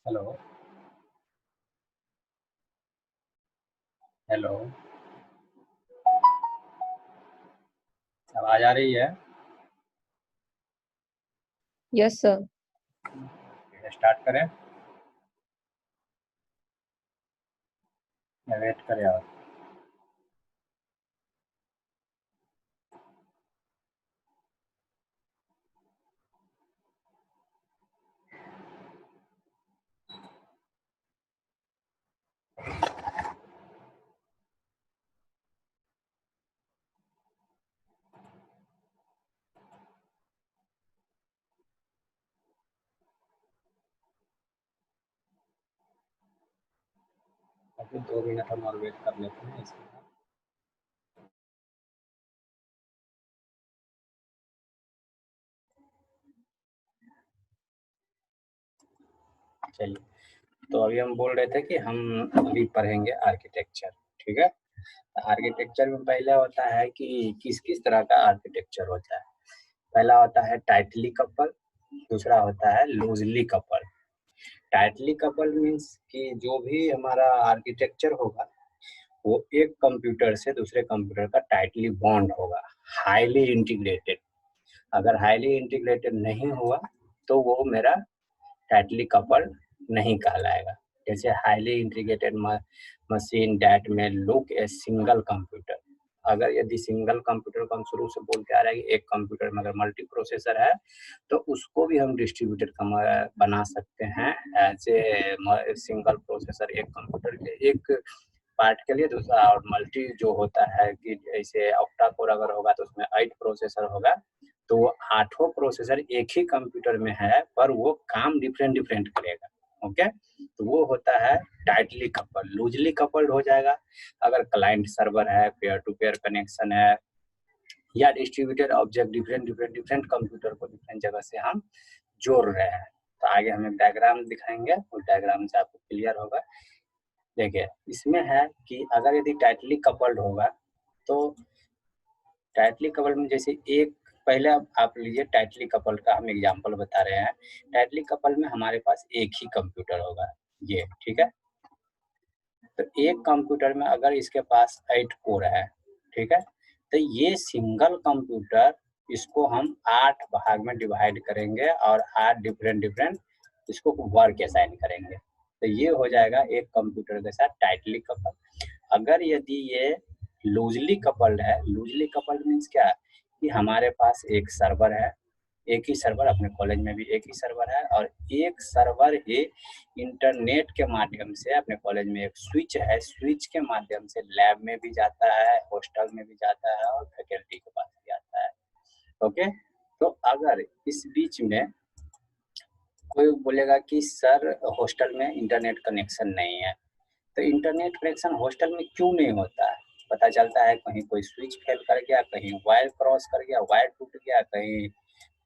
Hello. Hello. आवाज आ रही है? Yes sir. स्टार्ट करें या वेट करें? और अभी 2 मिनट हम और वेट कर लेते हैं इसके बाद। चलिए, तो अभी हम बोल रहे थे कि हम अभी पढ़ेंगे आर्किटेक्चर। ठीक है, आर्किटेक्चर में पहला होता है कि किस किस तरह का आर्किटेक्चर होता है। पहला होता है टाइटली कपल, दूसरा होता है loosely couple. Tightly couple means कि जो भी हमारा आर्किटेक्चर होगा वो एक कंप्यूटर से दूसरे कंप्यूटर का टाइटली बॉन्ड होगा, हाईली इंटीग्रेटेड। अगर हाईली इंटीग्रेटेड नहीं हुआ तो वो मेरा टाइटली कपल्ड नहीं कहलाएगा। जैसे हाईली इंटीग्रेटेड मशीन दैट में लुक ए सिंगल कंप्यूटर। अगर यदि सिंगल कंप्यूटर को हम शुरू से बोल के आ रहे हैं कि एक कंप्यूटर में अगर मल्टी प्रोसेसर है तो उसको भी हम डिस्ट्रीब्यूटेड बना सकते हैं एज ए सिंगल प्रोसेसर, एक कंप्यूटर के एक पार्ट के लिए दूसरा। और मल्टी जो होता है कि जैसे ऑक्टा कोर अगर होगा तो उसमें 8 प्रोसेसर होगा, तो वो 8 प्रोसेसर एक ही कंप्यूटर में है पर वो काम डिफरेंट डिफरेंट करेगा। ओके, तो वो होता है टाइटली कपल्ड। लूजली कपल्ड हो जाएगा अगर क्लाइंट सर्वर है, पेयर टू पेयर कनेक्शन है, या डिस्ट्रीब्यूटेड ऑब्जेक्ट डिफरेंट कंप्यूटर को डिफरेंट जगह से हम जोड़ रहे हैं। तो आगे हमें डायग्राम दिखाएंगे, उस डायग्राम से आपको क्लियर होगा। देखिए, इसमें है कि अगर यदि टाइटली कपल्ड होगा तो टाइटली कपल्ड में जैसे एक पहले आप लीजिए टाइटली कपल्ड का हम एग्जांपल बता रहे हैं। टाइटली कपल्ड में हमारे पास एक ही कंप्यूटर होगा, ये ठीक है। तो एक कंप्यूटर में अगर इसके पास 8 कोर है, ठीक है, तो ये सिंगल कंप्यूटर इसको हम 8 भाग में डिवाइड करेंगे और 8 डिफरेंट इसको वर्क असाइन करेंगे। तो ये हो जाएगा एक कंप्यूटर के साथ टाइटली कपल्ड। अगर यदि ये लूजली कपल्ड है, लूजली कपल्ड मीन्स क्या है कि हमारे पास एक सर्वर है, एक ही सर्वर, अपने कॉलेज में भी एक ही सर्वर है, और एक सर्वर ही इंटरनेट के माध्यम से अपने कॉलेज में एक स्विच है, स्विच के माध्यम से लैब में भी जाता है, हॉस्टल में भी जाता है और फैकल्टी के पास भी आता है। ओके, तो अगर इस बीच में कोई बोलेगा कि सर हॉस्टल में इंटरनेट कनेक्शन नहीं है, तो इंटरनेट कनेक्शन हॉस्टल में क्यों नहीं होता है? पता चलता है कहीं कोई स्विच फेल कर गया, कहीं वायर क्रॉस कर गया, वायर टूट गया, कहीं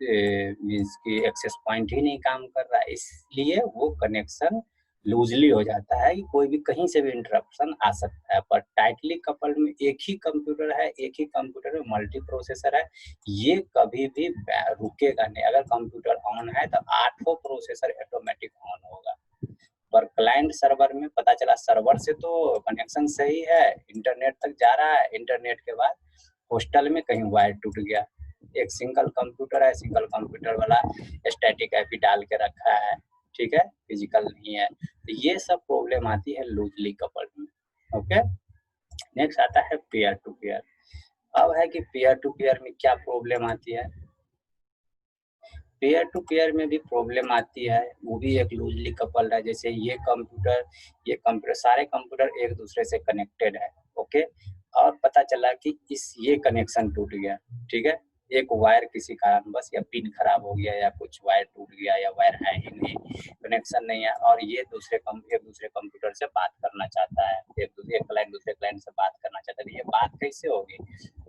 मीन्स की एक्सेस पॉइंट ही नहीं काम कर रहा है, इसलिए वो कनेक्शन लूजली हो जाता है कि कोई भी कहीं से भी इंटरप्शन आ सकता है। पर टाइटली कपल्ड में एक ही कंप्यूटर है, एक ही कंप्यूटर में मल्टी प्रोसेसर है, ये कभी भी रुकेगा नहीं। अगर कंप्यूटर ऑन है तो 8 प्रोसेसर ऑटोमेटिक ऑन होगा। पर क्लाइंट सर्वर में पता चला सर्वर से तो कनेक्शन सही है, इंटरनेट तक जा रहा है, इंटरनेट के बाद हॉस्टल में कहीं वायर टूट गया, एक सिंगल कंप्यूटर है, सिंगल कंप्यूटर वाला स्टैटिक आईपी डाल के रखा है, ठीक है, फिजिकल नहीं है। तो ये सब प्रॉब्लम आती है लूजली कपल्ड में। ओके, नेक्स्ट आता है पेयर टू पेयर। अब है कि पेयर टू पेयर में क्या प्रॉब्लम आती है। पेयर टू पेयर में भी प्रॉब्लम आती है, वो भी एक लूजली कपल्ड है। जैसे ये कंप्यूटर सारे कंप्यूटर एक दूसरे से कनेक्टेड है, ओके, और पता चला कि ये कनेक्शन टूट गया, ठीक है, एक वायर किसी कारणवश या पिन खराब हो गया या कुछ वायर टूट गया या वायर है ही नहीं, कनेक्शन नहीं है, और ये एक दूसरे कंप्यूटर से बात करना चाहता है, एक क्लाइंट दूसरे क्लाइंट से बात करना चाहता है, तो ये बात कैसे होगी?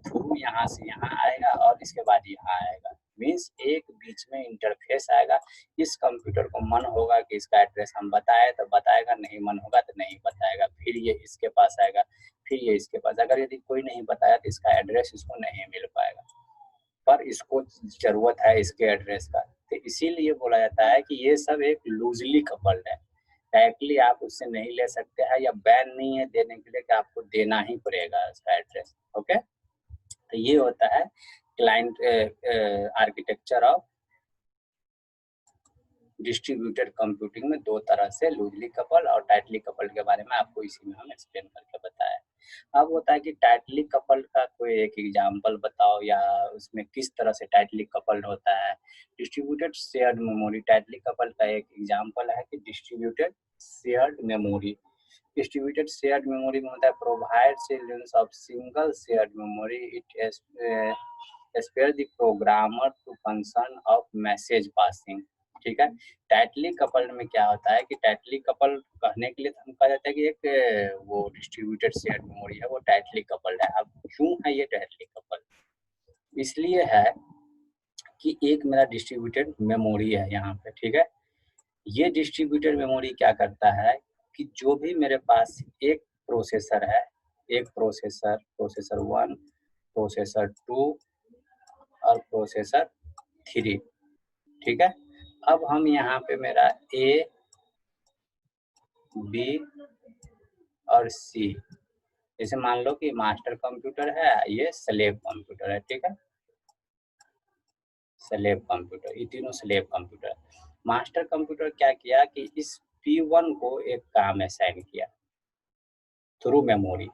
थ्रू यहाँ से यहाँ आएगा और इसके बाद यहाँ आएगा, मीन्स एक बीच में इंटरफेस आएगा। इस कंप्यूटर को मन होगा कि इसका एड्रेस हम बताए तो बताएगा, नहीं मन होगा तो नहीं बताएगा, फिर ये इसके पास आएगा, फिर ये इसके पास। अगर यदि कोई नहीं बताया तो इसका एड्रेस इसको नहीं मिल पाएगा, पर इसको जरूरत है इसके एड्रेस का। तो इसीलिए बोला जाता है कि ये सब एक लूजली कपल्ड है। डायरेक्टली आप उससे नहीं ले सकते हैं, या बैन नहीं है देने के लिए कि आपको देना ही पड़ेगा उसका एड्रेस। ओके, तो ये होता है client architecture of distributed computing में। दो तरह से, लूजली कपल और टाइटली कपल्ड के बारे में आपको इसी में हम एक्सप्लेन करके बताया। अब होता है कि टाइटली कपल्ड का कोई एक एग्जांपल बताओ, या उसमें किस तरह से टाइटली कपल्ड होता है। Distributed shared memory, tightly coupled का एक एग्जांपल है कि distributed shared memory. Distributed shared memory में होता है provide childrens of single shared memory, it spare the programmer to function of message passing. ठीक है, टाइटली कपल्ड में क्या होता है कि टाइटली कपल्ड कहने के लिए हम कहा जाता है कि एक वो डिस्ट्रीब्यूटेड शेयर्ड मेमोरी है, वो टाइटली कपल्ड है। अब क्यों है ये टाइटली कपल्ड? इसलिए है कि एक मेरा डिस्ट्रीब्यूटेड मेमोरी है यहाँ पे। ठीक है, ये डिस्ट्रीब्यूटेड मेमोरी क्या करता है कि जो भी मेरे पास एक प्रोसेसर है, एक प्रोसेसर, प्रोसेसर 1, प्रोसेसर 2 और प्रोसेसर 3। ठीक है, अब हम यहाँ पे मेरा ए, बी और सी, जैसे मान लो कि मास्टर कंप्यूटर है, ये स्लेव कंप्यूटर है। ठीक है, स्लेव कंप्यूटर, ये तीनों स्लेव कंप्यूटर। मास्टर कंप्यूटर क्या किया कि इस P1 को एक काम असाइन किया थ्रू मेमोरी।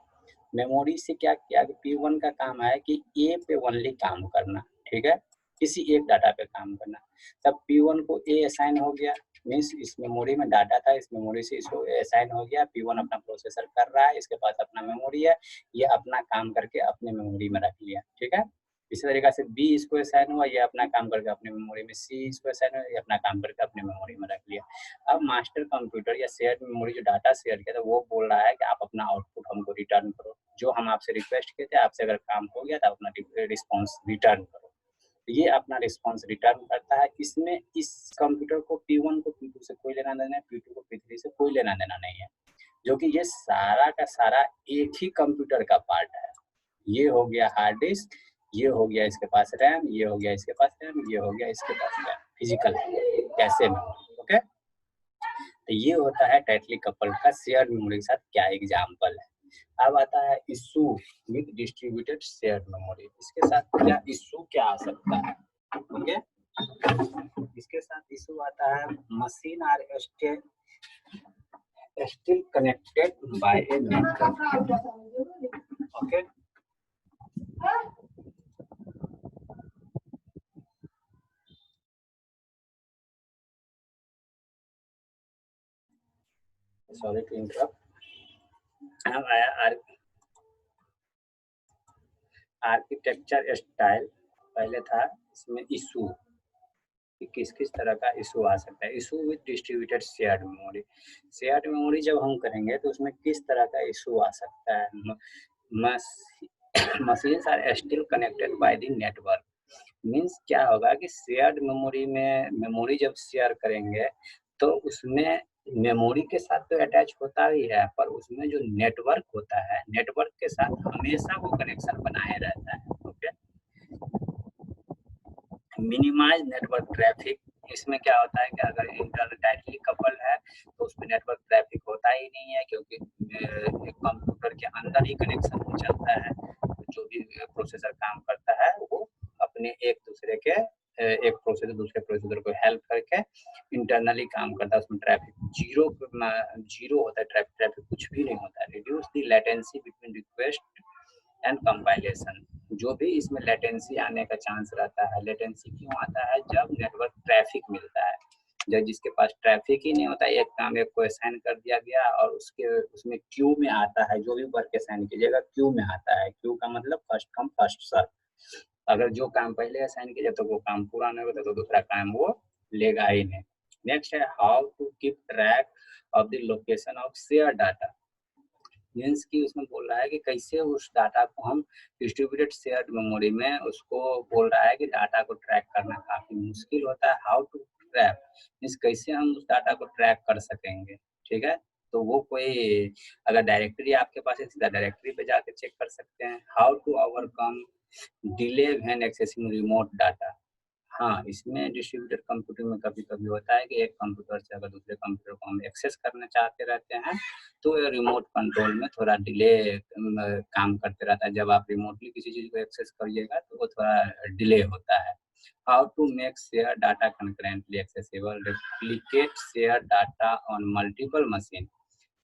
मेमोरी से क्या किया कि P1 का काम है कि ए पे ओनली काम करना। ठीक है, किसी एक डाटा पे काम करना। तब P1 को ए असाइन हो गया, मीन्स इस मेमोरी में डाटा था, इस मेमोरी से इसको असाइन हो गया। P1 अपना प्रोसेसर कर रहा है, इसके पास अपना मेमोरी है, ये अपना काम करके अपने मेमोरी में रख लिया। ठीक है, इसी तरीके से बी इसको असाइन हुआ, ये अपना काम करके अपने मेमोरी में, सी इसको असाइन हुआ, ये अपना काम करके अपने मेमोरी में रख लिया। अब मास्टर कंप्यूटर या शेयर मेमोरी जो डाटा शेयर किया था, वो बोल रहा है कि आप अपना आउटपुट हमको रिटर्न करो। जो हम आपसे रिक्वेस्ट किए थे, आपसे अगर काम हो गया तो अपना रिस्पॉन्स रिटर्न करो। तो ये अपना रिस्पॉन्स रिटर्न करता है। इसमें इस कंप्यूटर को P1 को P2 से कोई लेना देना है, P2 को P3 से कोई लेना देना नहीं है, जो कि ये सारा का सारा एक ही कंप्यूटर का पार्ट है। ये हो गया हार्ड डिस्क, ये हो गया इसके पास रैम, ये हो गया इसके पास रैम, ये हो गया इसके पास रैम, फिजिकल कैसे मेमोरी। ओके, तो ये होता है टाइटली कपल्ड का शेयर मेमोरी के साथ क्या एग्जांपल है। अब आता है issue with distributed share memory. इसके साथ क्या इशू क्या आ सकता है? ओके, इसके साथ इशू आता है machine are still connected by a network. Okay, sorry to interrupt. अब आया आर्किटेक्चर स्टाइल। पहले था इसमें इशू कि किस किस तरह का इशू आ सकता है। Issue with distributed shared memory. Shared memory जब हम करेंगे तो उसमें किस तरह का इशू आ सकता है। Machines are still connected by the network. Means क्या होगा कि शेयर्ड मेमोरी में मेमोरी जब शेयर करेंगे तो उसमें मेमोरी के साथ तो अटैच होता ही है, पर उसमें जो नेटवर्क होता है, नेटवर्क के साथ हमेशा वो कनेक्शन बनाए रहता है। Okay, minimize network traffic. इसमें क्या होता है कि अगर इंटरनेट टाइटली कपल है तो उसमें नेटवर्क ट्रैफिक होता ही नहीं है, क्योंकि एक कंप्यूटर के अंदर ही कनेक्शन चलता है। जो भी प्रोसेसर काम करता है वो अपने एक दूसरे के एक प्रोसेसर दूसरे प्रोसेसर को हेल्प करके इंटरनली काम करता है। उसमें ट्रैफिक जीरो होता है, ट्रैफिक कुछ भी नहीं होता है। Reduce the latency between request and compilation. जो भी इसमें लेटेंसी आने का चांस रहता है, लेटेंसी क्यों आता है? जब नेटवर्क ट्रैफिक मिलता है। जब जिसके पास ट्रैफिक ही नहीं होता, एक काम एक को असाइन कर दिया गया और उसमें क्यू में आता है, जो भी वर्क असाइन कीजिएगा क्यू में आता है। क्यू का मतलब फर्स्ट कम फर्स्ट सर्व। अगर जो काम पहले असाइन किया तो वो काम पूरा नहीं होता तो दूसरा काम वो लेगा ही नहीं। नेक्स्ट है how to keep track of the location of share data. Means की उसमें बोल रहा है कि कैसे उस डाटा को हम डिस्ट्रीब्यूटेड शेयर्ड मेमोरी में उसको बोल रहा है कि डाटा को ट्रैक करना काफी मुश्किल होता है। हाउ टू ट्रैक मीन्स कैसे हम उस डाटा को ट्रैक कर सकेंगे। ठीक है, तो वो कोई अगर डायरेक्टरी आपके पास है सीधा डायरेक्टरी पे जाके चेक कर सकते हैं। How to overcome delay when accessing remote data. हाँ, इसमें डिस्ट्रीब्यूटेड कंप्यूटिंग में कभी-कभी होता है कि एक कंप्यूटर से अगर दूसरे कंप्यूटर को हम एक्सेस करना चाहते रहते हैं, तो ये रिमोट कंट्रोल में थोड़ा डिले काम करते रहता है। जब आप रिमोटली किसी चीज़ को एक्सेस करिएगा, तो वो थोड़ा डिले होता है। How to make share data concurrently accessible, duplicate share data on multiple machine.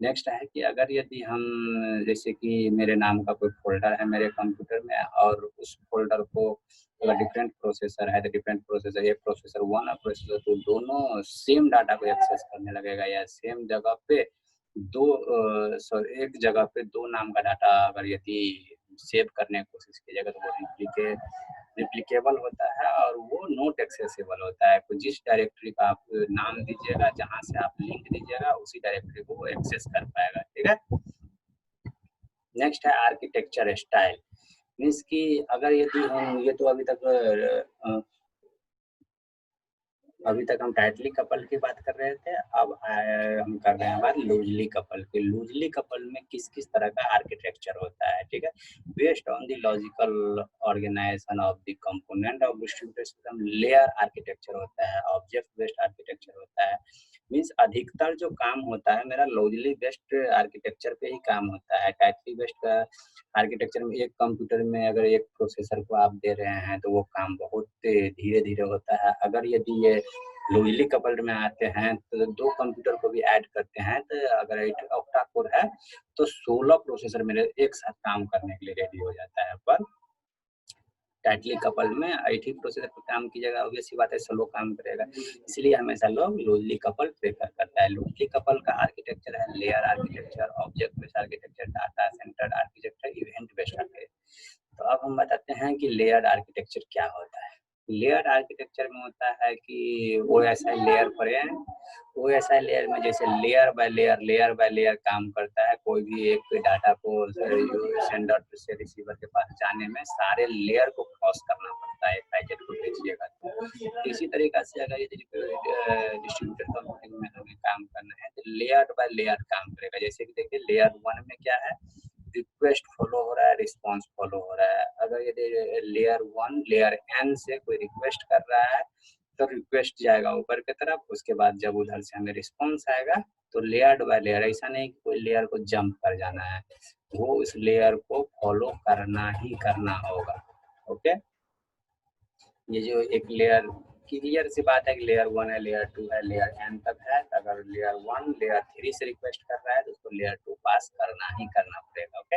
Next है कि अगर यदि हम जैसे कि मेरे नाम का कोई फ़ोल्डर है मेरे कंप्यूटर में और उस फ़ोल्डर को अगर डिफरेंट प्रोसेसर है तो डिफरेंट प्रोसेसर, एक प्रोसेसर 1 और प्रोसेसर 2 दोनों सेम डाटा को एक्सेस करने लगेगा या सेम जगह पे एक जगह पे 2 नाम का डाटा अगर यदि सेव करने की कोशिश कीजिएगा तो वो रिप्लिकेबल होता है और वो नॉट एक्सेसिबल होता है। तो जिस डायरेक्टरी का आप नाम दीजिएगा, जहाँ से आप लिंक दीजिएगा, उसी डायरेक्टरी को वो एक्सेस कर पाएगा, ठीक है? नेक्स्ट है आर्किटेक्चर स्टाइल, मीन्स कि अगर यदि हम ये तो अभी तक हम टाइटली कपल की बात कर रहे थे, अब हम कर रहे हैं बात लूजली कपल की। लूजली कपल में किस-किस तरह का आर्किटेक्चर होता है, ठीक है? Based on the logical organization of the component of distributed system, layer architecture होता है, ऑब्जेक्ट बेस्ड आर्किटेक्चर होता है। मीन्स अधिकतर जो काम होता है मेरा लॉजिकली बेस्ड आर्किटेक्चर पे ही काम होता है। टाइटली बेस्ड का आर्किटेक्चर में एक कंप्यूटर में अगर एक प्रोसेसर को आप दे रहे हैं तो वो काम बहुत धीरे-धीरे होता है। अगर यदि ये लूजली कपल्ड में आते हैं तो 2 कंप्यूटर को भी ऐड करते हैं तो अगर 8 ऑक्टा कोर है तो 16 प्रोसेसर मेरे एक साथ काम करने के लिए रेडी हो जाता है। पर टाइटली कपल्ड में एक ही प्रोसेसर पे काम कीजिएगा, ऑब्वियस सी बात है स्लो काम करेगा। इसलिए हमेशा लोग लूजली कपल्ड प्रेफर करता है। लूजली कपल का आर्किटेक्चर है layer architecture, object based architecture, data centred architecture, event based architecture. तो अब हम बताते हैं कि लेयर्ड आर्किटेक्चर क्या होता है। लेयर आर्किटेक्चर में होता है कि वो ऐसा लेयर पड़े हैं, वो ऐसा लेयर में जैसे लेयर बाय लेयर काम करता है। कोई भी एक डाटा को सेंडर से रिसीवर के पास जाने में सारे लेयर को क्रॉस करना पड़ता है पैकेट को भेजिएगा तो। इसी तरीका से अगर ये डिस्ट्रीब्यूटेड कंप्यूटिंग में हमें काम करना है तो लेयर बाय लेयर काम करेगा। जैसे कि देखिए लेयर 1 में क्या है, रिक्वेस्ट फॉलो हो रहा है, रिस्पॉन्स फॉलो हो रहा है। अगर ये लेयर 1 लेयर n से कोई रिक्वेस्ट कर रहा है तो रिक्वेस्ट जाएगा ऊपर की तरफ, उसके बाद जब उधर से हमें रिस्पॉन्स आएगा तो लेयर बाय लेयर, ऐसा नहीं कि कोई लेयर को जंप कर जाना है, वो उस लेयर को फॉलो करना ही करना होगा। ओके, ये जो एक लेयर क्लियर सी बात है कि लेयर 1 है, लेयर 2 है, लेयर n तक है। अगर लेयर 1 लेयर 3 से रिक्वेस्ट कर रहा है तो उसको लेयर 2 पास करना ही करना पड़ेगा। ओके,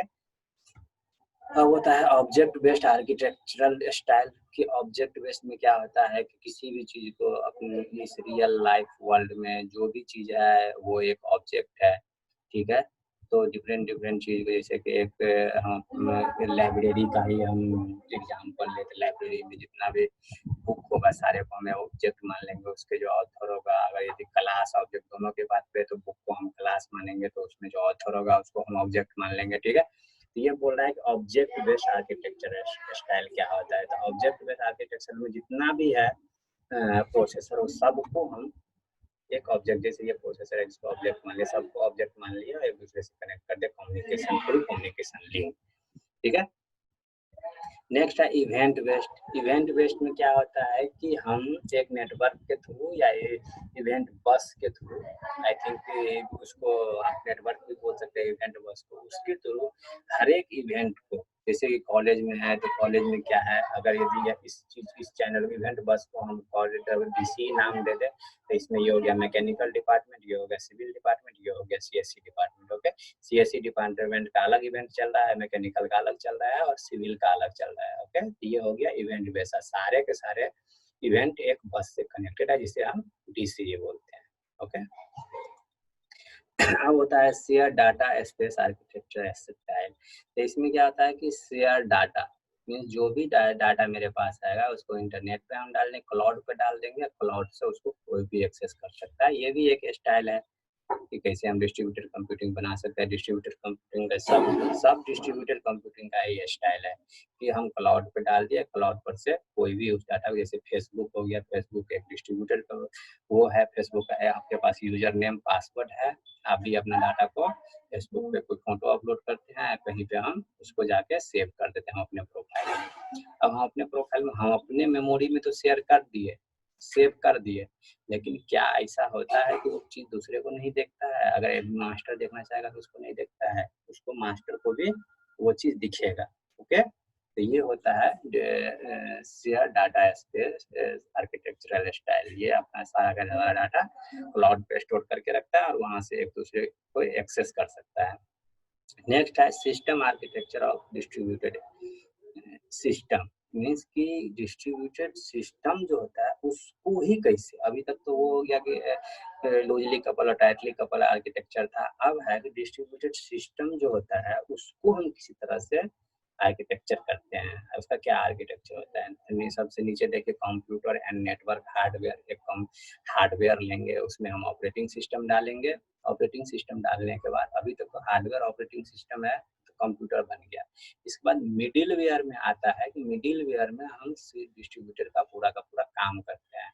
अब होता है ऑब्जेक्ट बेस्ड आर्किटेक्चरल स्टाइल कि ऑब्जेक्ट बेस्ड में क्या होता है कि किसी भी चीज़ को अपनी इस रियल लाइफ वर्ल्ड में जो भी चीज़ है वो एक ऑब्जेक्ट है, ठीक है? तो डिफरेंट चीज़ को जैसे कि एक हम लाइब्रेरी का ही हम एग्जांपल लेते, लाइब्रेरी में जितना भी बुक होगा सारे को हमें ऑब्जेक्ट मान लेंगे, उसके जो ऑथर होगा, अगर यदि क्लास ऑब्जेक्ट दोनों की बात करें तो बुक को हम क्लास मानेंगे तो उसमें जो ऑथर होगा उसको हम ऑब्जेक्ट मान लेंगे, ठीक है? तो ये बोल रहा है कि ऑब्जेक्ट बेस्ड आर्किटेक्चर स्टाइल क्या होता है। तो ऑब्जेक्ट बेस्ड आर्किटेक्चर में जितना भी है प्रोसेसर, वो सबको हम एक ऑब्जेक्ट, जैसे ये प्रोसेसर है इसको ऑब्जेक्ट मान लिया, सबको ऑब्जेक्ट मान लिया, एक दूसरे से कनेक्ट कर दे, कम्युनिकेशन थ्रू कम्युनिकेशन लिंक, ठीक है? नेक्स्ट है इवेंट बेस्ड। इवेंट बेस्ड में क्या होता है कि हम एक नेटवर्क के थ्रू या इवेंट बस के थ्रू, आई थिंक उसको आप नेटवर्क भी बोल सकते हैं इवेंट बस को, उसके थ्रू हर एक इवेंट को, जैसे कि कॉलेज में है तो कॉलेज में क्या है, अगर यदि इस चैनल इवेंट बस को हम डीसी नाम दे दें तो इसमें ये हो गया मैकेनिकल डिपार्टमेंट, ये हो गया सिविल डिपार्टमेंट, ये हो गया CSC department. Okay, CSC department का अलग इवेंट चल रहा है, मैकेनिकल का अलग चल रहा है और सिविल का अलग चल रहा है। ओके, तो ये हो गया इवेंट बेसा, सारे के सारे इवेंट एक बस से कनेक्टेड है जिसे हम डीसीए बोलते हैं। ओके, अब होता है share data space architecture style. तो इसमें क्या होता है कि शेयर डाटा मीन्स जो भी डाटा मेरे पास आएगा उसको इंटरनेट पे हम डाल देंगे, क्लाउड पे डाल देंगे, क्लाउड से उसको कोई भी एक्सेस कर सकता है। ये भी एक स्टाइल है कि कैसे हम डिस्ट्रीब्यूटेड कंप्यूटिंग बना सकते हैं। डिस्ट्रीब्यूटेड कंप्यूटिंग का सब डिस्ट्रीब्यूटेड कंप्यूटिंग का ही स्टाइल है कि हम क्लाउड पे डाल दिए, क्लाउड पर से कोई भी उस डाटा, जैसे फेसबुक हो गया, फेसबुक एक डिस्ट्रीब्यूटेड वो है, फेसबुक का है, आपके पास यूजर नेम पासवर्ड है, आप भी अपना डाटा को फेसबुक पे कोई फोटो अपलोड करते हैं, कहीं पे हम उसको जाके सेव कर देते हैं अपने प्रोफाइल में। अब हम अपने प्रोफाइल में हम अपने मेमोरी में तो शेयर कर दिए, सेव कर दिए, लेकिन क्या ऐसा होता है कि वो चीज़ दूसरे को नहीं देखता है? अगर मास्टर देखना चाहेगा तो उसको नहीं देखता है, उसको मास्टर को भी वो चीज़ दिखेगा। ओके, तो ये होता है share data space architectural style. ये अपना सारा का सारा डाटा क्लाउड पे स्टोर करके रखता है और वहाँ से एक दूसरे को एक्सेस कर सकता है। नेक्स्ट है system architecture of distributed system. Means कि डिस्ट्रीब्यूटेड सिस्टम जो होता है उसको ही कैसे, अभी तक तो वो हो गया कि लूजली कपल और टाइटली कपल आर्किटेक्चर था, अब है कि डिस्ट्रीब्यूटेड सिस्टम जो होता है उसको हम किसी तरह से आर्किटेक्चर करते हैं। उसका क्या आर्किटेक्चर होता है? सबसे नीचे देखिए कंप्यूटर एंड नेटवर्क हार्डवेयर। एक हम हार्डवेयर लेंगे, उसमें हम ऑपरेटिंग सिस्टम डालेंगे। ऑपरेटिंग सिस्टम डालने के बाद अभी तक तो हार्डवेयर ऑपरेटिंग सिस्टम है तो कंप्यूटर बन गया। इसके बाद मिडिल वेयर में आता है कि मिडिल वेयर में हम डिस्ट्रीब्यूटर का पूरा काम करते हैं।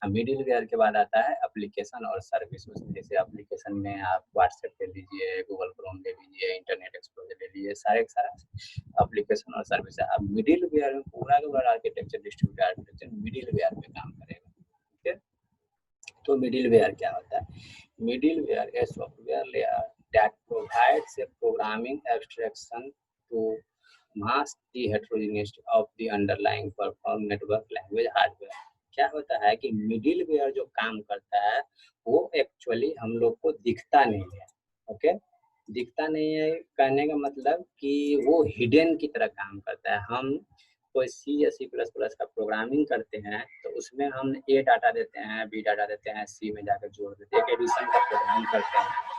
मिडिल वेयर के बाद आता है एप्लीकेशन और सर्विस। उसमें जैसे एप्लीकेशन में आप व्हाट्सएप ले लीजिए, गूगल क्रोम ले लीजिए, इंटरनेट एक्सप्लोरर ले लीजिए, सारे का सारा एप्लीकेशन और सर्विस है। अब मिडिल वेयर में पूरा का पूरा architecture distributed architecture middleware पे काम करेगा। ठीक है, तो मिडिल वेयर क्या होता है? Middleware a software layer that provides a programming abstraction to mask the heterogeneity of the underlying perform network language hardware। क्या होता है कि मिडिल वेयर जो काम करता है वो एक्चुअली हम लोग को दिखता नहीं है। ओके, दिखता नहीं है कहने का मतलब कि वो हिडन की तरह काम करता है। हम कोई सी या सी प्लस प्लस का प्रोग्रामिंग करते हैं तो उसमें हम ए डाटा देते हैं, बी डाटा देते हैं, सी में जाकर जोड़ देते हैं, एक एडिशन का प्रोग्राम करते हैं।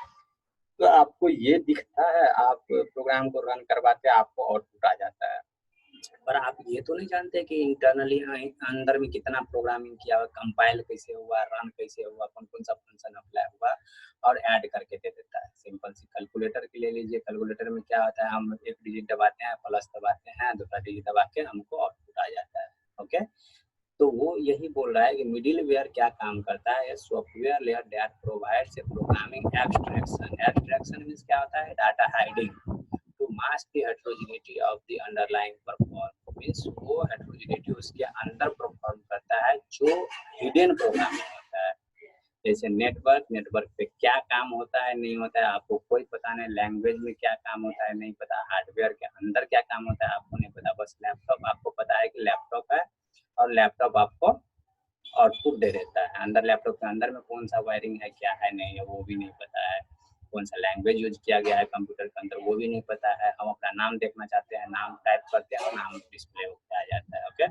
तो आपको ये दिखता है, आप प्रोग्राम को रन करवाते हैं, आपको आउटपुट आ जाता है, पर आप ये तो नहीं जानते कि इंटरनली अंदर में कितना प्रोग्रामिंग किया हुआ, कंपाइल कैसे हुआ, रन कैसे हुआ, कौन कौन सा फंक्शन अप्लाई हुआ, और ऐड करके दे देता है। सिंपल सी कैलकुलेटर की ले लीजिए, कैलकुलेटर में क्या होता है, हम एक डिजिट दबाते हैं, प्लस दबाते हैं, दूसरा डिजिट दबा के हमको आउटपुट आ जाता है। ओके, तो वो यही बोल रहा है कि मिडिल वेयर क्या काम करता है? Software layer that provides a programming abstraction. Abstraction means क्या होता है? Data hiding to mask the heterogeneity of the underlying perform. Means वो हेटेरोजेनिटी उसके अंदर परफॉर्म करता है जो हिडन प्रोग्रामिंग होता है। जैसे नेटवर्क पे क्या काम होता है नहीं होता है आपको कोई पता नहीं, लैंग्वेज में क्या काम होता है नहीं पता, हार्डवेयर के अंदर क्या काम होता है आपको नहीं पता, बस लैपटॉप आपको पता है कि लैपटॉप है और लैपटॉप आपको आउटपुट दे देता है। अंदर लैपटॉप के अंदर में कौन सा वायरिंग है, क्या है नहीं है वो भी नहीं पता है, कौन सा लैंग्वेज यूज किया गया है कंप्यूटर के अंदर वो भी नहीं पता है। हम अपना नाम देखना चाहते हैं, नाम टाइप करते हैं, नाम डिस्प्ले होकर आ जाता है। Okay,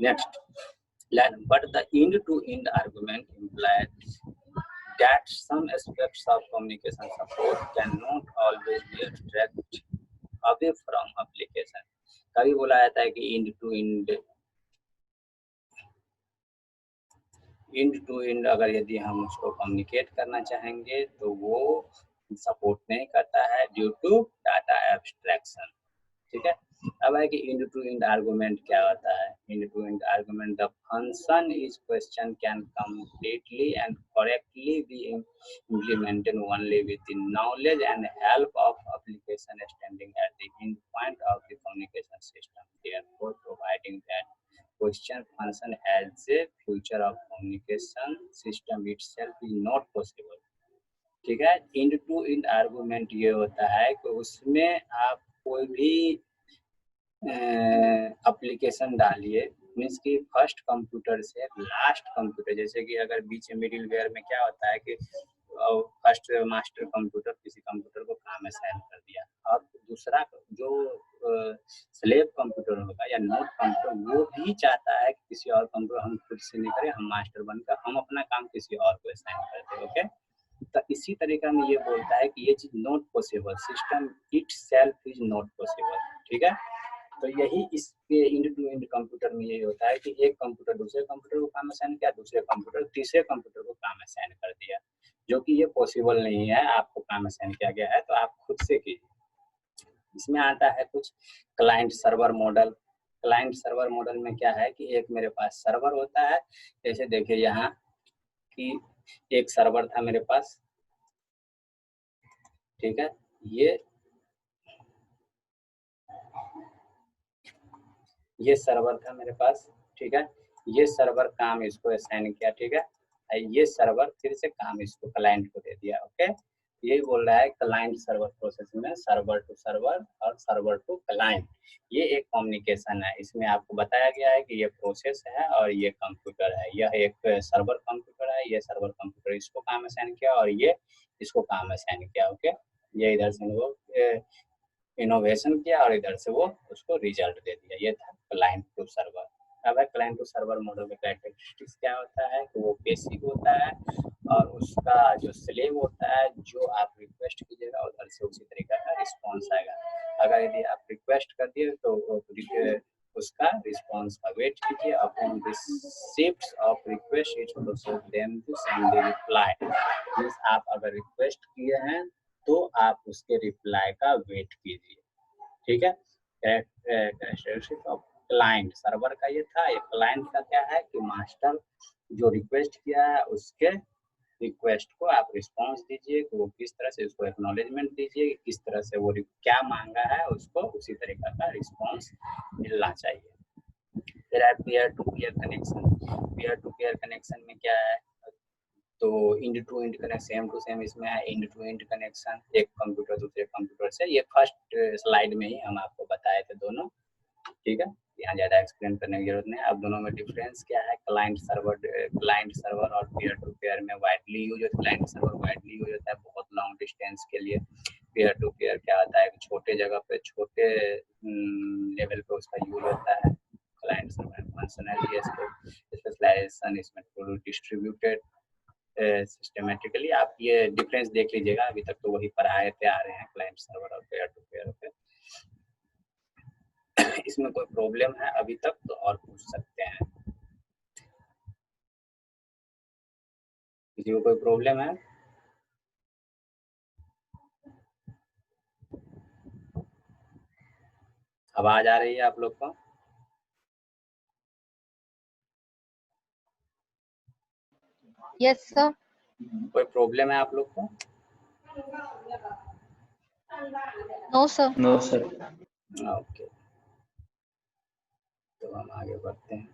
next, but the end-to-end argument implies that some aspects of communication support cannot always be abstract away from application। कभी बोला जाता है कि एंड टू एंड अगर यदि हम उसको कम्युनिकेट करना चाहेंगे तो वो सपोर्ट नहीं करता है ड्यू टू डाटा एब्स्ट्रैक्शन। ठीक है, अब है कि इंड टू इंड आर्गुमेंट क्या होता है? End to end argument, the function is question can completely and correctly be implemented only with the knowledge and help of application standing at the end point of the communication system, therefore providing that question function as a feature of communication system itself is not possible। ठीक है, end to end argument ये होता है कि उसमें आप कोई भी एप्लीकेशन डालिए, मीन्स कि फर्स्ट कंप्यूटर से लास्ट कंप्यूटर, जैसे कि अगर बीच में मिडिल वेयर में क्या होता है कि फर्स्ट मास्टर कंप्यूटर किसी कंप्यूटर को काम असाइन कर दिया और दूसरा जो स्लेव कंप्यूटर होगा या नोट कंप्यूटर वो भी चाहता है कि किसी और कंप्यूटर हम खुद से नहीं करें, हम मास्टर बनकर हम अपना काम किसी और को असाइन कर दें। ओके, तो इसी तरीका में ये बोलता है कि ये चीज not possible, system it self is not possible. ठीक है, तो यही इसके इंड टू इंड कंप्यूटर में यही होता है कि एक कंप्यूटर दूसरे कंप्यूटर को काम असाइन किया, दूसरे कंप्यूटर तीसरे कंप्यूटर को काम असाइन कर दिया, जो कि ये पॉसिबल नहीं है। आपको काम असाइन किया गया है तो आप खुद से कीजिए। इसमें आता है कुछ client server model. Client server model में क्या है कि एक मेरे पास सर्वर होता है, जैसे देखिए यहाँ कि एक सर्वर था मेरे पास, ठीक है, ये सर्वर था मेरे पास, ठीक है। ये सर्वर काम इसको असाइन किया, ठीक है। ये सर्वर फिर से काम इसको क्लाइंट को दे दिया, ओके। यही बोल रहा है क्लाइंट सर्वर प्रोसेस में सर्वर टू सर्वर और सर्वर टू क्लाइंट, ये एक कम्युनिकेशन है। इसमें आपको बताया गया है कि ये प्रोसेस है और ये कंप्यूटर है। यह एक सर्वर कंप्यूटर है, ये सर्वर कंप्यूटर इसको काम असाइन किया और ये इसको काम असाइन किया, ओके। ये इधर से वो इनोवेशन किया और इधर से वो उसको रिजल्ट दे दिया। ये था क्लाइंट टू सर्वर। अब है क्लाइंट टू सर्वर मॉडल का कैरेक्टरिस्टिक्स क्या होता है कि वो बेसिक होता है और उसका जो स्लेव होता है, जो आप रिक्वेस्ट कीजिएगा उधर से उसी तरीके का रिस्पॉन्स आएगा। अगर यदि आप रिक्वेस्ट कर दिए तो उसका रिस्पॉन्स का वेट कीजिए। Upon receipt of request it process them to send the reply. Means आप अगर रिक्वेस्ट किए हैं तो आप उसके रिप्लाई का वेट कीजिए, ठीक है। कैरेक्टरिस्टिक ऑफ क्लाइंट सर्वर का ये था। ये क्लाइंट का क्या है कि मास्टर जो रिक्वेस्ट किया है उसके रिक्वेस्ट को आप रिस्पांस दीजिए कि वो किस तरह से, उसको एक्नॉलेजमेंट दीजिए किस तरह से वो क्या मांगा है, उसको उसी तरीका का रिस्पांस मिलना चाहिए। फिर है peer to peer connection. Peer to peer connection में क्या है तो end to end connection, same to same इसमें है इंड टू इंड कनेक्शन, एक कंप्यूटर दूसरे कंप्यूटर से। ये फर्स्ट स्लाइड में ही हम आपको बताए थे दोनों, ठीक है। यहाँ ज़्यादा एक्सप्लेन करने की जरूरत नहीं है। अब दोनों में डिफरेंस क्या है, क्लाइंट सर्वर और पीयर टू पीयर में वाइडली यूज होता है। क्लाइंट सर्वर वाइडली यूज होता है बहुत लॉन्ग डिस्टेंस के लिए। पीयर टू पीयर क्या होता है कि छोटे जगह पे छोटे लेवल पे उसका यूज होता है। क्लाइंट सर्वर फंक्शनैलिटी स्पेशलाइजेशन इसमें डिस्ट्रीब्यूटेड सिस्टमेटिकली। आप ये डिफरेंस देख लीजिएगा, अभी तक तो वही पढ़ाए थे आ रहे हैं क्लाइंट सर्वर और पेयर टू पेयर पे। इसमें कोई प्रॉब्लम है अभी तक तो और पूछ सकते हैं, किसी को कोई प्रॉब्लम है? आवाज आ रही है आप लोग को? Yes sir. कोई प्रॉब्लम है आप लोग को? No sir. No sir. Okay, तो हम आगे बढ़ते हैं।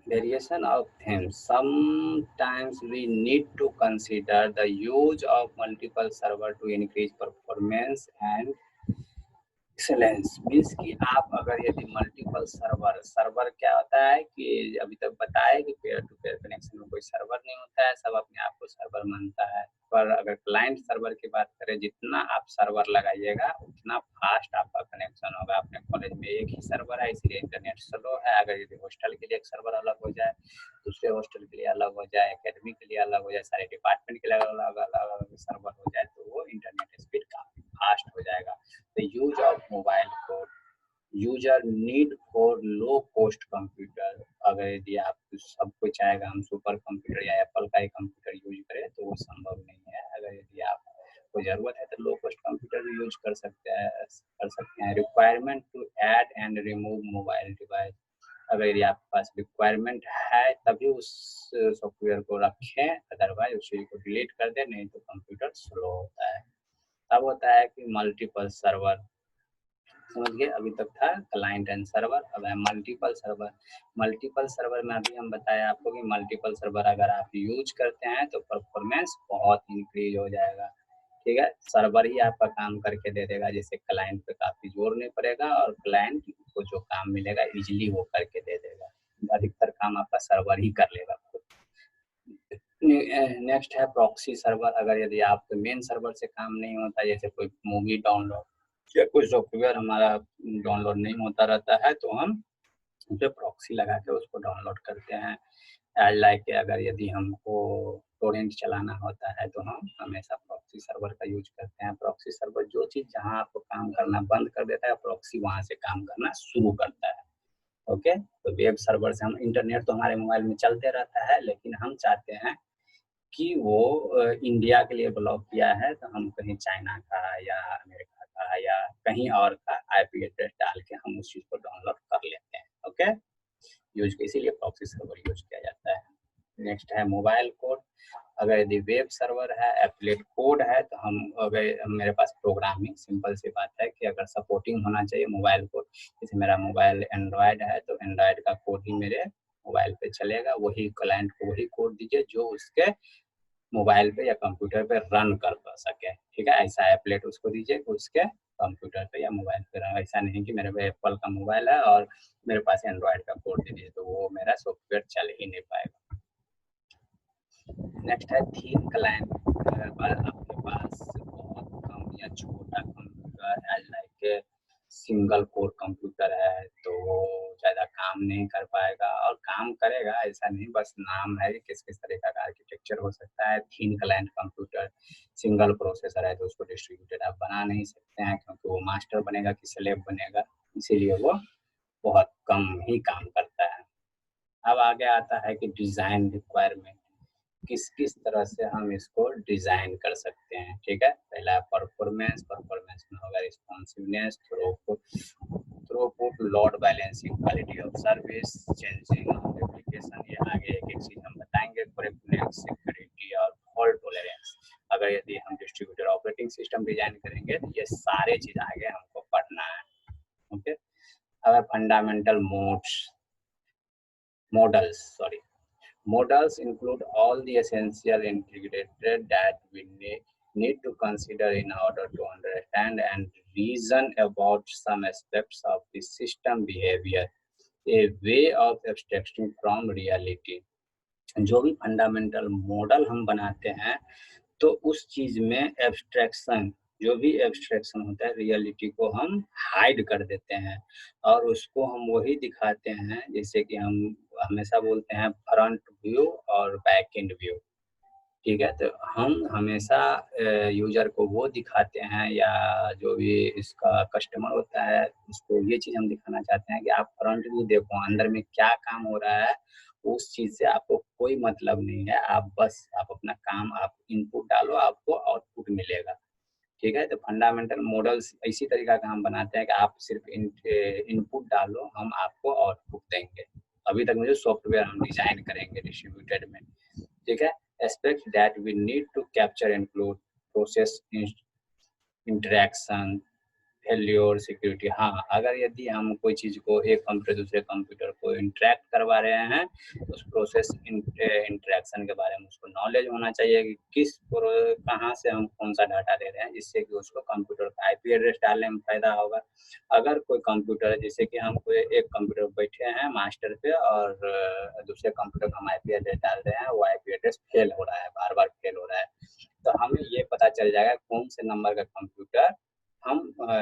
Variation of themes. Sometimes we need to consider the use of multiple servers to increase performance and excellence. Means कि आप अगर यदि मल्टीपल सर्वर क्या होता है कि अभी तक बताया कि पेयर टू पेयर कनेक्शन में कोई सर्वर नहीं होता है, सब अपने आप को सर्वर मानता है। पर अगर क्लाइंट सर्वर की बात करें, जितना आप सर्वर लगाइएगा उतना फास्ट आपका कनेक्शन होगा। अपने कॉलेज में एक ही सर्वर है इसलिए इंटरनेट स्लो है। अगर यदि हॉस्टल के लिए एक सर्वर अलग हो जाए, दूसरे हॉस्टल के लिए अलग हो जाए, एकेडमी के लिए अलग हो जाए, सारे डिपार्टमेंट के लिए अलग अलग सर्वर हो जाए तो वो इंटरनेट स्पीड काफी फास्ट हो जाएगा। The use of mobile code, user need for low cost computer। अगर यदि आप सब कुछ चाहेगा हम सुपर कंप्यूटर या एप्पल का ही कंप्यूटर यूज करें तो वो संभव नहीं है। अगर यदि आप को जरूरत है तो लो कॉस्ट कंप्यूटर भी यूज कर सकते हैं। Requirement to add and remove mobile device. अगर यदि आपके पास रिक्वायरमेंट है तभी उस सॉफ्टवेयर को रखें, अदरवाइज उस चीज को डिलीट कर दें, नहीं तो कंप्यूटर स्लो होता है। तब होता है कि मल्टीपल सर्वर, समझ गए। अभी तक था क्लाइंट एंड सर्वर, अब है मल्टीपल सर्वर। मल्टीपल सर्वर में अभी हम बताया आपको कि मल्टीपल सर्वर अगर आप यूज करते हैं तो परफॉर्मेंस बहुत इंक्रीज हो जाएगा, ठीक है। सर्वर ही आपका काम करके दे देगा, जिससे क्लाइंट पे काफी जोर नहीं पड़ेगा और क्लाइंट को जो काम मिलेगा इजिली वो करके दे देगा। अधिकतर काम आपका सर्वर ही कर लेगा। नेक्स्ट है प्रॉक्सी सर्वर। अगर यदि आप मेन सर्वर से काम नहीं होता, जैसे कोई मूवी डाउनलोड या कोई सॉफ्टवेयर हमारा डाउनलोड नहीं होता रहता है तो हम उस पर प्रॉक्सी लगा के उसको डाउनलोड करते हैं। एज लाइक अगर यदि हमको टोरेंट चलाना होता है तो हम हमेशा प्रॉक्सी सर्वर का यूज करते हैं। प्रॉक्सी सर्वर जो चीज़ जहाँ आपको काम करना बंद कर देता है, प्रॉक्सी वहाँ से काम करना शुरू करता है, ओके। तो वेब सर्वर से हम, इंटरनेट तो हमारे मोबाइल में चलते रहता है लेकिन हम चाहते हैं कि वो इंडिया के लिए ब्लॉक किया है तो हम कहीं चाइना का या अमेरिका का या कहीं और का आईपी एड्रेस डाल के हम उस चीज़ को डाउनलोड कर लेते हैं, ओके। यूज इसीलिए प्रॉक्सी सर्वर यूज किया जाता है। नेक्स्ट है मोबाइल कोड। अगर यदि वेब सर्वर है, एप्लेट कोड है, तो हम अगर मेरे पास प्रोग्रामिंग, सिंपल सी बात है कि अगर सपोर्टिंग होना चाहिए मोबाइल कोड, जैसे मेरा मोबाइल एंड्रॉयड है तो एंड्रॉयड का कोड ही मेरे मोबाइल पे चलेगा, वही क्लाइंट को वही कोड दीजिए जो उसके मोबाइल पे या कंप्यूटर पे रन कर सके, ठीक है। ऐसा एप्लेट उसको दीजिए कि उसके कंप्यूटर पे या मोबाइल पे रन, ऐसा नहीं कि मेरे पे एप्पल का मोबाइल है और मेरे पास एंड्रॉयड का कोड दे दीजिए, तो वो मेरा सॉफ्टवेयर चल ही नहीं पाएगा। नेक्स्ट है थीम क्लाइंट। अगर आपके पास बहुत कम या छोटा कंप्यूटर है, लाइक सिंगल कोर कंप्यूटर है, तो वो ज़्यादा काम नहीं कर पाएगा, और काम करेगा ऐसा नहीं, बस नाम है किस किस तरीका का आर्किटेक्चर हो सकता है। Theme client computer single processor है तो उसको डिस्ट्रीब्यूटेड आप बना नहीं सकते हैं, क्योंकि वो मास्टर बनेगा कि स्लेव बनेगा, इसीलिए वो बहुत कम ही काम करता है। अब आगे आता है कि डिज़ाइन रिक्वायरमेंट, किस किस तरह से हम इसको डिज़ाइन कर सकते हैं, ठीक है। पहला परफॉर्मेंस, परफॉर्मेंस में होगा responsiveness, throughput, load balancing, quality of service, changing of application, ये आगे एक एक चीज़ हम बताएंगे, करेक्टनेस, सिक्योरिटी और फॉल्ट टॉलरेंस। अगर यदि हम डिस्ट्रीब्यूटेड ऑपरेटिंग सिस्टम डिजाइन करेंगे तो ये सारे चीज़ आगे हमको पढ़ना है, ओके। अगर fundamental models include all the essential integrated that we need to consider in order to understand and reason about some aspects of the system behavior, a way of abstracting from reality। जो भी fundamental model हम बनाते हैं तो उस चीज में abstraction, जो भी एब्स्ट्रैक्शन होता है रियलिटी को हम हाइड कर देते हैं और उसको हम वही दिखाते हैं, जैसे कि हम हमेशा बोलते हैं फ्रंट व्यू और बैक एंड व्यू, ठीक है। तो हम हमेशा यूजर को वो दिखाते हैं या जो भी इसका कस्टमर होता है उसको ये चीज़ हम दिखाना चाहते हैं कि आप फ्रंट व्यू देखो, अंदर में क्या काम हो रहा है, उस चीज़ से आपको कोई मतलब नहीं है, आप बस आप अपना काम, आप इनपुट डालो, आपको आउटपुट मिलेगा, ठीक है। तो फंडामेंटल मॉडल्स इसी तरीका का हम बनाते हैं कि आप सिर्फ इनपुट डालो, हम आपको आउटपुट देंगे। अभी तक मुझे सॉफ्टवेयर हम डिजाइन करेंगे डिस्ट्रीब्यूटेड में, ठीक है। Aspects that we need to capture include process interaction, failure, security. हाँ, अगर यदि हम कोई चीज़ को एक कंप्यूटर दूसरे कंप्यूटर को इंटरेक्ट करवा रहे हैं तो उस प्रोसेस इंटरेक्शन के बारे में उसको नॉलेज होना चाहिए कि कहाँ से हम कौन सा डाटा दे रहे हैं, जिससे कि उसको कंप्यूटर का आईपी एड्रेस डालने में फायदा होगा। अगर कोई कंप्यूटर है, जैसे कि हम कोई एक कंप्यूटर बैठे हैं मास्टर पे और दूसरे कंप्यूटर का हम आईपी एड्रेस डाल रहे हैं, वो आईपी एड्रेस फेल हो रहा है, बार बार फेल हो रहा है, तो हमें ये पता चल जाएगा कौन से नंबर का कंप्यूटर हम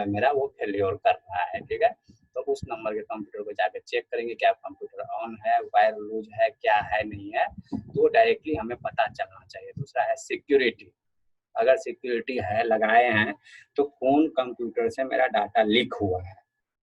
मेरा वो फेल्योर कर रहा है, ठीक है। तो उस नंबर के कंप्यूटर को जाकर चेक करेंगे क्या कंप्यूटर ऑन है, वायर लूज है, क्या है नहीं है, तो डायरेक्टली हमें पता चलना चाहिए। दूसरा है सिक्योरिटी, अगर सिक्योरिटी है लगाए हैं तो कौन कंप्यूटर से मेरा डाटा लीक हुआ है,